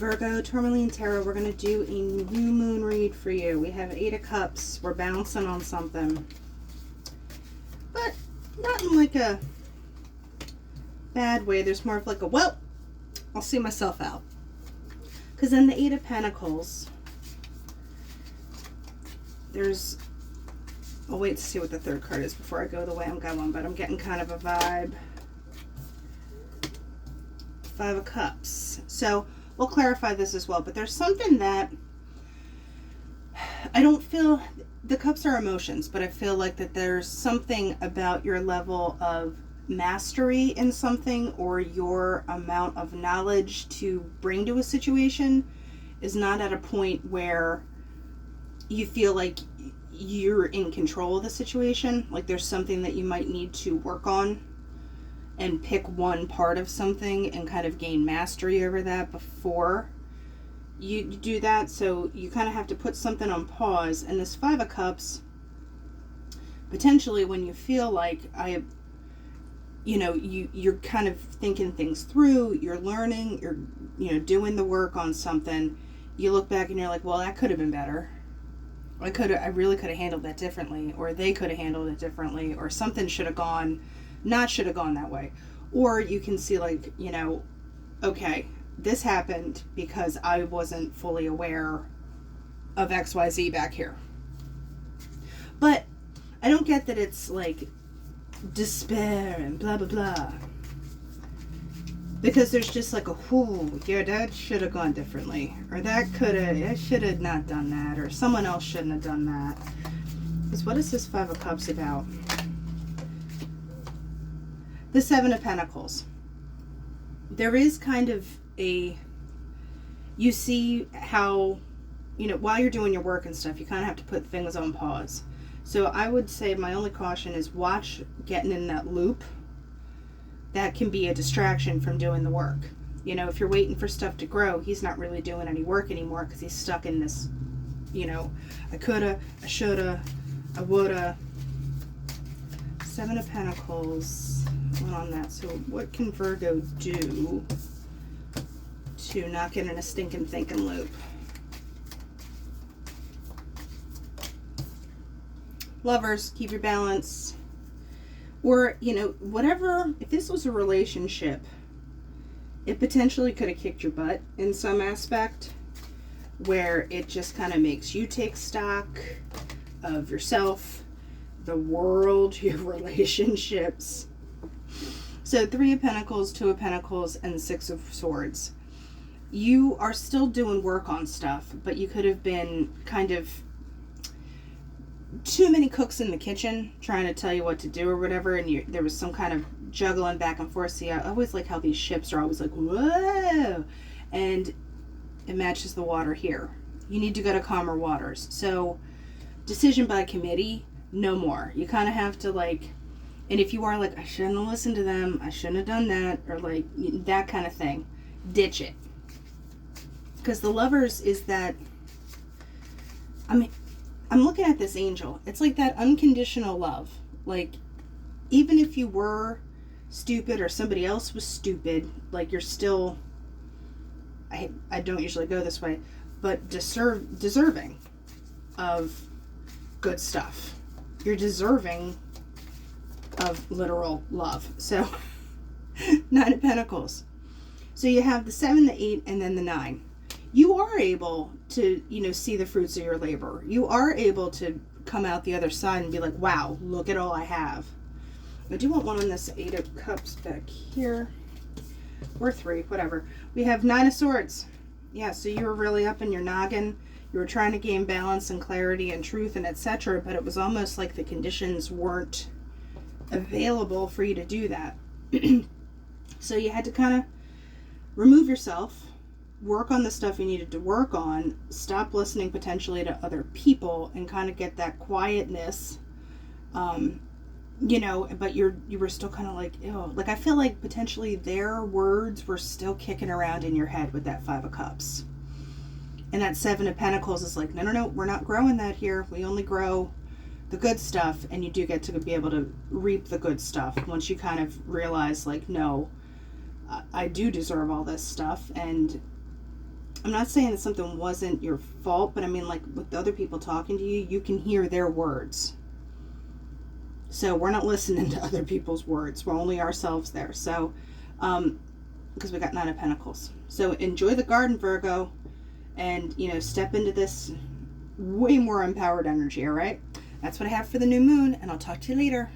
Virgo, Tourmaline Tarot, we're going to do a new moon read for you. We have 8 of Cups. We're bouncing on something. But not in like a bad way. There's more of like a, well, I'll see myself out. Because then the 8 of Pentacles, there's, I'll wait to see what the third card is before I go the way I'm going, but I'm getting kind of a vibe. 5 of Cups. So we'll clarify this as well, but there's something that I don't feel, the cups are emotions, but I feel like that there's something about your level of mastery in something, or your amount of knowledge to bring to a situation is not at a point where you feel like you're in control of the situation. Like there's something that you might need to work on and pick one part of something and kind of gain mastery over that before you do that. So you kind of have to put something on pause. And this 5 of Cups, potentially when you feel like you're kind of thinking things through, you're learning, you're doing the work on something, you look back and you're like, well, that could have been better. I really could have handled that differently, or they could have handled it differently, or something should have gone that way. Or you can see like, okay, this happened because I wasn't fully aware of XYZ back here. But I don't get that it's like despair and blah blah blah, because there's just like a whoo, yeah, that should have gone differently, or I should have not done that, or someone else shouldn't have done that. Because what is this 5 of Cups about? The 7 of Pentacles. There is kind of you see how, while you're doing your work and stuff, you kind of have to put things on pause. So I would say my only caution is watch getting in that loop. That can be a distraction from doing the work. If you're waiting for stuff to grow, he's not really doing any work anymore because he's stuck in this, I coulda, I shoulda, I woulda. 7 of Pentacles on that. So what can Virgo do to not get in a stinking thinking loop? Lovers, keep your balance. Or, whatever, if this was a relationship, it potentially could have kicked your butt in some aspect, where it just kind of makes you take stock of yourself, the world, your relationships. So 3 of Pentacles, 2 of Pentacles, and 6 of Swords. You are still doing work on stuff, but you could have been kind of too many cooks in the kitchen trying to tell you what to do or whatever, and there was some kind of juggling back and forth. See, I always like how these ships are always like, whoa, and it matches the water here. You need to go to calmer waters. So decision by committee, no more. You kind of have to and if you are like, I shouldn't have listened to them, I shouldn't have done that, or like that kind of thing, ditch it. Because the Lovers is that, I'm looking at this angel. It's like that unconditional love. Like, even if you were stupid or somebody else was stupid, like you're still, I don't usually go this way, but deserving of good stuff. You're deserving of literal love. So 9 of Pentacles. So you have the 7, the 8, and then the 9. You are able to, see the fruits of your labor. You are able to come out the other side and be like, wow, look at all I have. I do want one on this 8 of Cups back here. Or 3, whatever. We have 9 of Swords. Yeah, so you were really up in your noggin. You were trying to gain balance and clarity and truth and etc., but it was almost like the conditions weren't available for you to do that. So you had to kind of remove yourself, work on the stuff you needed to work on, stop listening potentially to other people, and kind of get that quietness, but you were still kind of like, ew. Like, I feel like potentially their words were still kicking around in your head with that 5 of Cups. And that 7 of Pentacles is like, no, we're not growing that here. We only grow the good stuff, and you do get to be able to reap the good stuff once you kind of realize, like, no, I do deserve all this stuff, and I'm not saying that something wasn't your fault, but I mean, like, with the other people talking to you, you can hear their words. So we're not listening to other people's words. We're only ourselves there. So, because we got Nine of Pentacles. So enjoy the garden, Virgo, and, you know, step into this way more empowered energy, all right? That's what I have for the new moon, and I'll talk to you later.